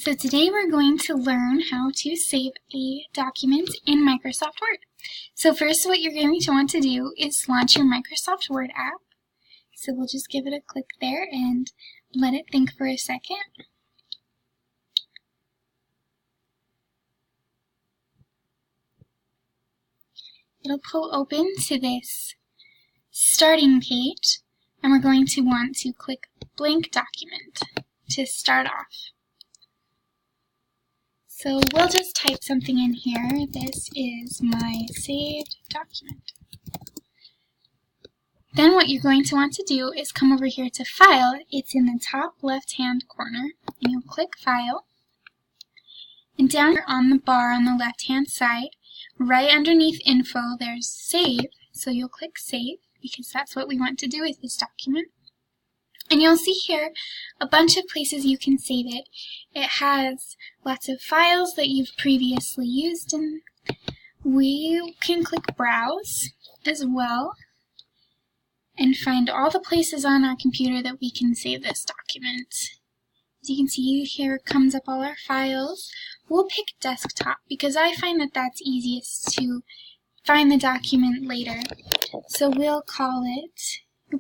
So today we're going to learn how to save a document in Microsoft Word. So first what you're going to want to do is launch your Microsoft Word app. So we'll just give it a click there and let it think for a second. It'll pull open to this starting page, and we're going to want to click blank document to start off. So we'll just type something in here. This is my saved document. Then what you're going to want to do is come over here to File. It's in the top left-hand corner, and you'll click File. And down here on the bar on the left-hand side, right underneath Info, there's Save. So you'll click Save, because that's what we want to do with this document. And you'll see here a bunch of places you can save it. It has lots of files that you've previously used, and we can click Browse as well and find all the places on our computer that we can save this document. As you can see here comes up all our files. We'll pick Desktop because I find that that's easiest to find the document later. So we'll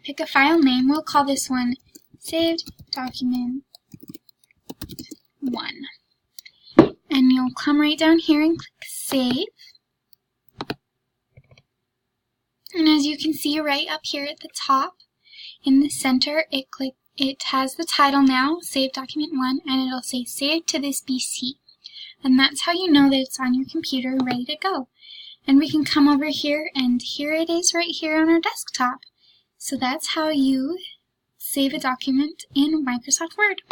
pick a file name. We'll call this one Saved Document 1. And you'll come right down here and click Save. And as you can see right up here at the top, in the center, it has the title now, Saved Document 1, and it'll say Saved to this PC. And that's how you know that it's on your computer ready to go. And we can come over here, and here it is right here on our desktop. So that's how you save a document in Microsoft Word.